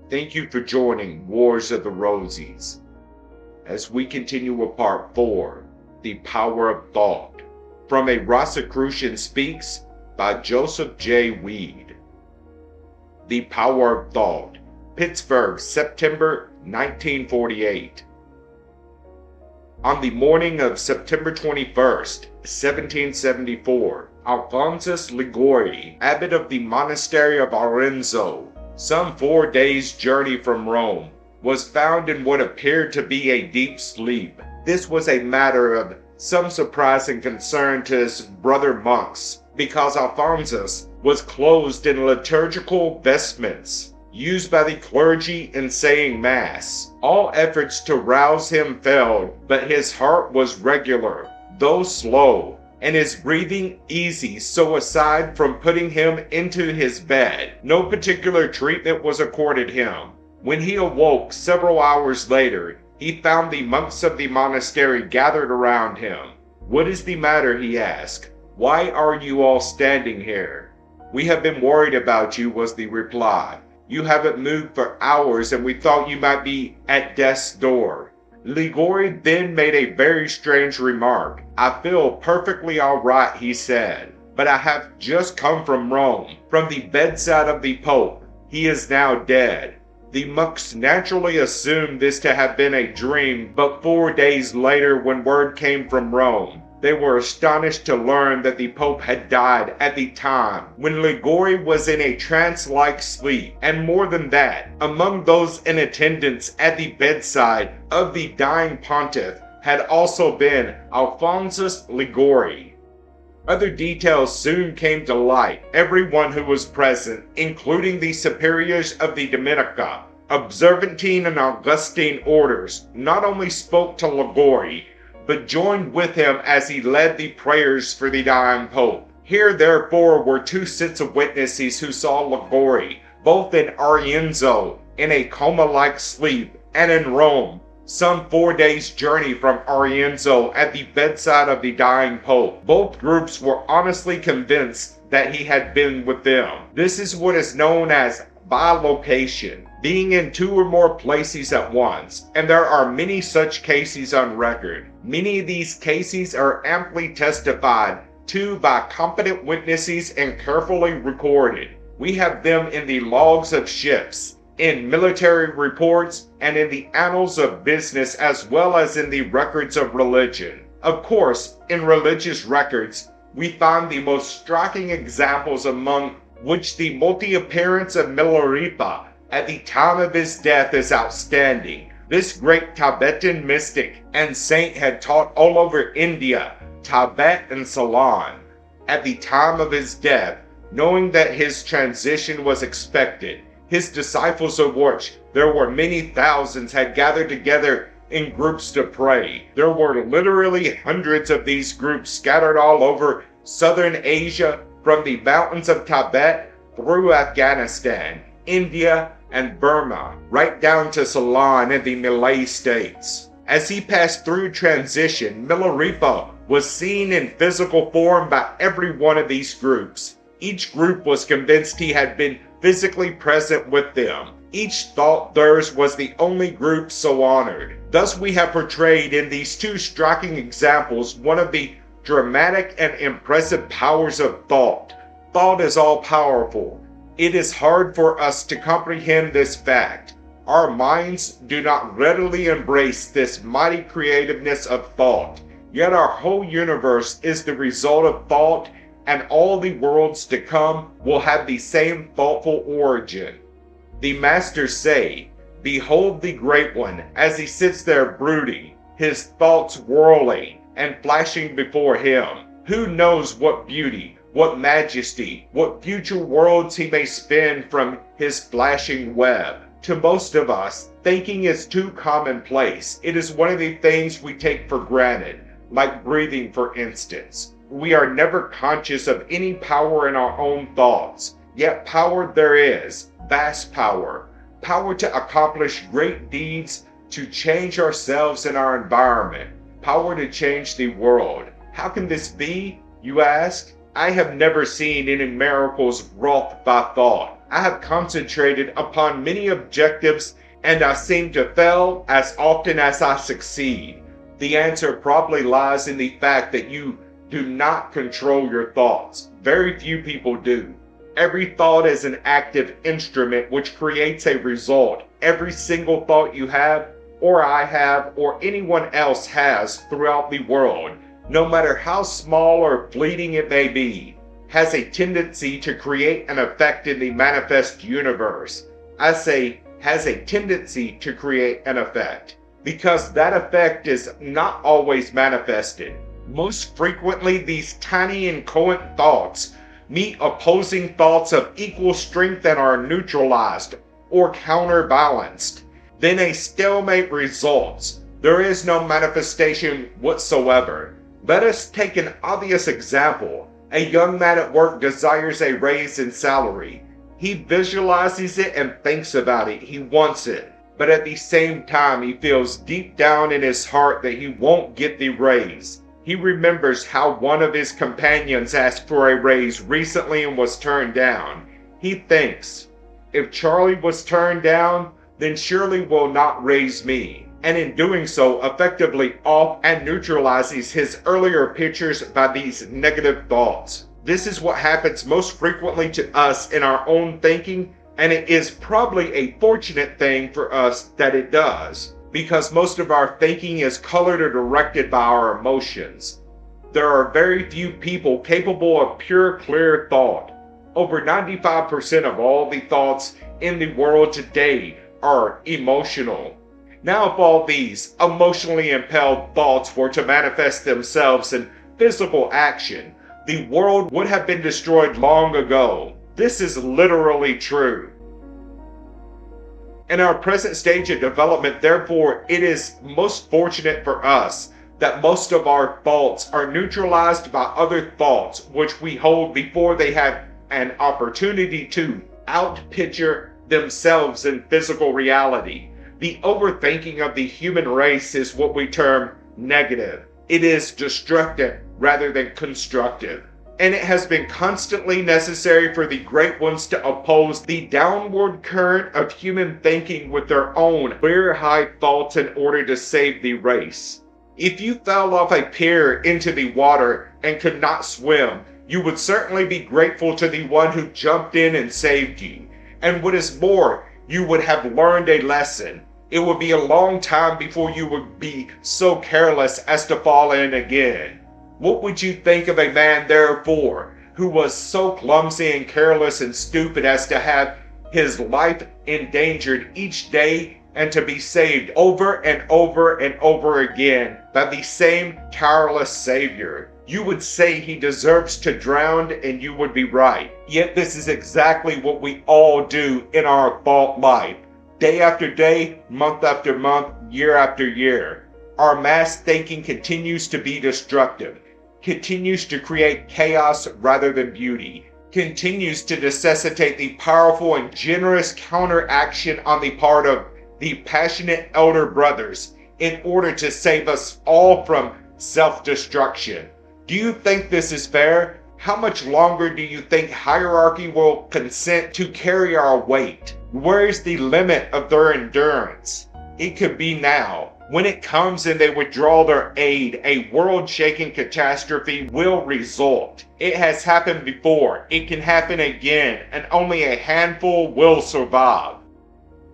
Thank you for joining Wars of the Rosies as we continue with part 4, The Power of Thought, from A Rosicrucian Speaks by Joseph J. Weed. The Power of Thought, Pittsburgh, September 1948. On the morning of September 21st, 1774, Alphonsus Liguori, abbot of the monastery of Arezzo, some 4 days' journey from Rome, was found in what appeared to be a deep sleep. This was a matter of some surprise and concern to his brother monks, because Alphonsus was clothed in liturgical vestments used by the clergy in saying Mass. All efforts to rouse him failed, but his heart was regular, though slow, and his breathing easy, so aside from putting him into his bed, no particular treatment was accorded him. When he awoke several hours later, he found the monks of the monastery gathered around him. "What is the matter?" he asked. "Why are you all standing here?" "We have been worried about you," was the reply. "You haven't moved for hours and we thought you might be at death's door." Liguori then made a very strange remark. "I feel perfectly all right," he said, "but I have just come from Rome, from the bedside of the Pope. He is now dead." The monks naturally assumed this to have been a dream, but 4 days later, when word came from Rome, they were astonished to learn that the Pope had died at the time when Liguori was in a trance-like sleep. And more than that, among those in attendance at the bedside of the dying pontiff had also been Alphonsus Liguori. Other details soon came to light. Everyone who was present, including the superiors of the Dominica, Observantine and Augustine orders, not only spoke to Liguori, but joined with him as he led the prayers for the dying pope. Here therefore were 2 sets of witnesses who saw Liguori, both in Arezzo, in a coma-like sleep, and in Rome, some 4 days' journey from Arezzo, at the bedside of the dying pope. Both groups were honestly convinced that he had been with them. This is what is known as bilocation, being in 2 or more places at once, and there are many such cases on record. Many of these cases are amply testified to by competent witnesses and carefully recorded. We have them in the logs of ships, in military reports, and in the annals of business, as well as in the records of religion. Of course, in religious records, we find the most striking examples, among which the multi-appearance of Milarepa at the time of his death is outstanding. This great Tibetan mystic and saint had taught all over India, Tibet, and Ceylon. At the time of his death, knowing that his transition was expected, his disciples, of which there were many thousands, had gathered together in groups to pray. There were literally hundreds of these groups scattered all over southern Asia, from the mountains of Tibet through Afghanistan, India, and Burma, right down to Ceylon and the Malay states. As he passed through transition, Milarepa was seen in physical form by every one of these groups. Each group was convinced he had been physically present with them. Each thought theirs was the only group so honored. Thus we have portrayed in these 2 striking examples one of the dramatic and impressive powers of thought. Thought is all-powerful. It is hard for us to comprehend this fact. Our minds do not readily embrace this mighty creativeness of thought. Yet our whole universe is the result of thought, and all the worlds to come will have the same thoughtful origin. The masters say, "Behold the Great One as he sits there brooding, his thoughts whirling and flashing before him. Who knows what beauty, what majesty, what future worlds he may spin from his flashing web?" To most of us, thinking is too commonplace. It is one of the things we take for granted, like breathing, for instance. We are never conscious of any power in our own thoughts. Yet power there is, vast power. Power to accomplish great deeds, to change ourselves and our environment. Power to change the world. How can this be, you ask? I have never seen any miracles wrought by thought. I have concentrated upon many objectives and I seem to fail as often as I succeed. The answer probably lies in the fact that you do not control your thoughts. Very few people do. Every thought is an active instrument which creates a result. Every single thought you have, or I have, or anyone else has throughout the world, no matter how small or fleeting it may be, has a tendency to create an effect in the manifest universe. I say, has a tendency to create an effect, because that effect is not always manifested. Most frequently, these tiny inchoate thoughts meet opposing thoughts of equal strength and are neutralized or counterbalanced. Then a stalemate results. There is no manifestation whatsoever. Let us take an obvious example. A young man at work desires a raise in salary. He visualizes it and thinks about it. He wants it. But at the same time, he feels deep down in his heart that he won't get the raise. He remembers how one of his companions asked for a raise recently and was turned down. He thinks, if Charlie was turned down, then surely will not raise me. And in doing so, effectively off and neutralizes his earlier pictures by these negative thoughts. This is what happens most frequently to us in our own thinking, and it is probably a fortunate thing for us that it does, because most of our thinking is colored or directed by our emotions. There are very few people capable of pure, clear thought. Over 95% of all the thoughts in the world today are emotional. Now, if all these emotionally impelled thoughts were to manifest themselves in physical action, the world would have been destroyed long ago. This is literally true. In our present stage of development, therefore, it is most fortunate for us that most of our thoughts are neutralized by other thoughts which we hold before they have an opportunity to outpicture themselves in physical reality. The overthinking of the human race is what we term negative. It is destructive rather than constructive. And it has been constantly necessary for the great ones to oppose the downward current of human thinking with their own clear high thoughts in order to save the race. If you fell off a pier into the water and could not swim, you would certainly be grateful to the one who jumped in and saved you. And what is more, you would have learned a lesson. It would be a long time before you would be so careless as to fall in again. What would you think of a man, therefore, who was so clumsy and careless and stupid as to have his life endangered each day and to be saved over and over and over again by the same tireless Savior? You would say he deserves to drown, and you would be right. Yet this is exactly what we all do in our thought life. Day after day, month after month, year after year. Our mass thinking continues to be destructive, continues to create chaos rather than beauty, continues to necessitate the powerful and generous counteraction on the part of the passionate elder brothers in order to save us all from self-destruction. Do you think this is fair? How much longer do you think hierarchy will consent to carry our weight? Where is the limit of their endurance? It could be now. When it comes and they withdraw their aid, a world-shaking catastrophe will result. It has happened before. It can happen again, and only a handful will survive.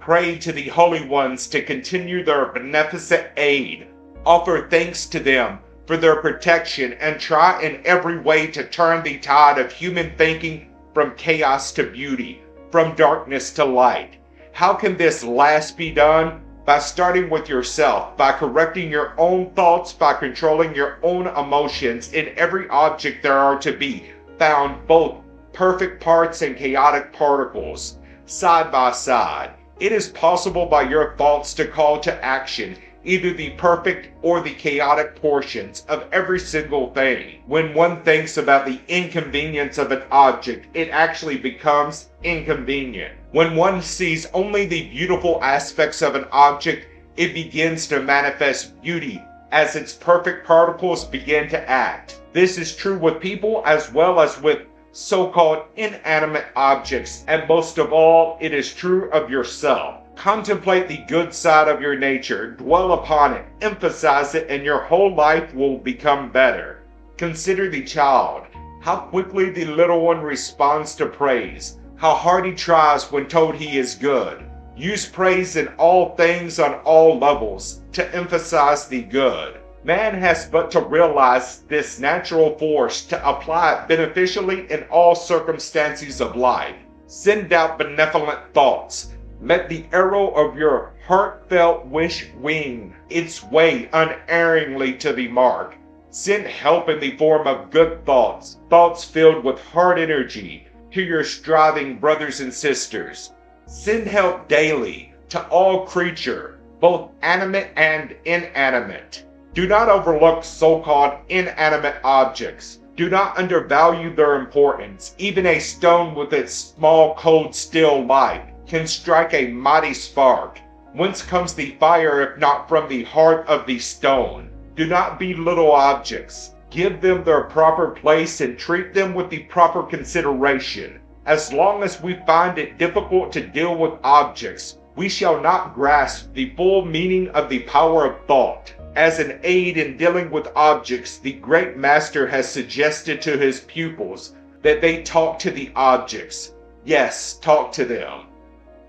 Pray to the holy ones to continue their beneficent aid. Offer thanks to them for their protection and try in every way to turn the tide of human thinking from chaos to beauty, from darkness to light. How can this last be done? By starting with yourself, by correcting your own thoughts, by controlling your own emotions. In every object there are to be found both perfect parts and chaotic particles, side by side. It is possible by your thoughts to call to action either the perfect or the chaotic portions of every single thing. When one thinks about the inconvenience of an object, it actually becomes inconvenient. When one sees only the beautiful aspects of an object, it begins to manifest beauty as its perfect particles begin to act. This is true with people as well as with so-called inanimate objects, and most of all, it is true of yourself. Contemplate the good side of your nature, dwell upon it, emphasize it, and your whole life will become better. Consider the child, how quickly the little one responds to praise, how hard he tries when told he is good. Use praise in all things on all levels to emphasize the good. Man has but to realize this natural force to apply it beneficially in all circumstances of life. Send out benevolent thoughts. Let the arrow of your heartfelt wish wing its way unerringly to the mark. Send help in the form of good thoughts, thoughts filled with heart energy, to your striving brothers and sisters. Send help daily to all creature, both animate and inanimate. Do not overlook so-called inanimate objects. Do not undervalue their importance. Even a stone with its small, cold, still light can strike a mighty spark. Whence comes the fire if not from the heart of the stone? Do not belittle objects. Give them their proper place and treat them with the proper consideration. As long as we find it difficult to deal with objects, we shall not grasp the full meaning of the power of thought. As an aid in dealing with objects, the great master has suggested to his pupils that they talk to the objects. Yes, talk to them.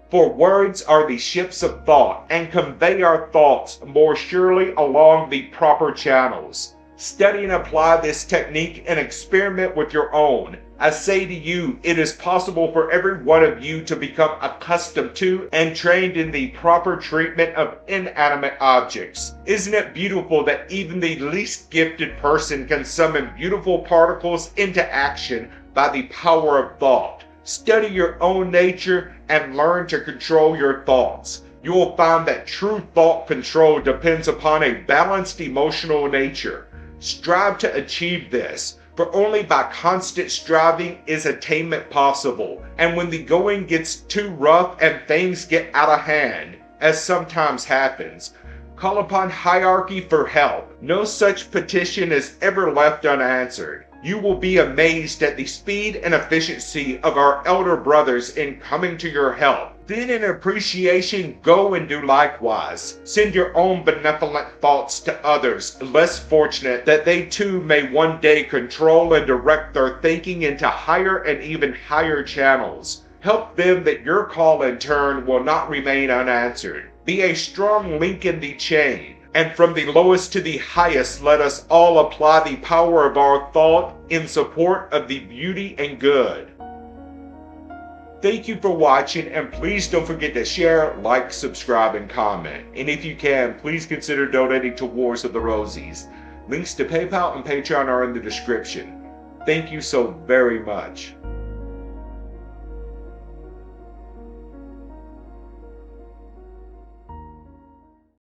For words are the ships of thought and convey our thoughts more surely along the proper channels. Study and apply this technique and experiment with your own. I say to you, it is possible for every one of you to become accustomed to and trained in the proper treatment of inanimate objects. Isn't it beautiful that even the least gifted person can summon beautiful particles into action by the power of thought? Study your own nature and learn to control your thoughts. You will find that true thought control depends upon a balanced emotional nature. Strive to achieve this, for only by constant striving is attainment possible. And when the going gets too rough and things get out of hand, as sometimes happens, call upon hierarchy for help. No such petition is ever left unanswered. You will be amazed at the speed and efficiency of our elder brothers in coming to your help. Then in appreciation, go and do likewise. Send your own benevolent thoughts to others less fortunate, that they too may one day control and direct their thinking into higher and even higher channels. Help them that your call in turn will not remain unanswered. Be a strong link in the chain. And from the lowest to the highest, let us all apply the power of our thought in support of the beauty and good. Thank you for watching, and please don't forget to share, like, subscribe, and comment. And if you can, please consider donating to Wars of the Rosies. Links to PayPal and Patreon are in the description. Thank you so very much.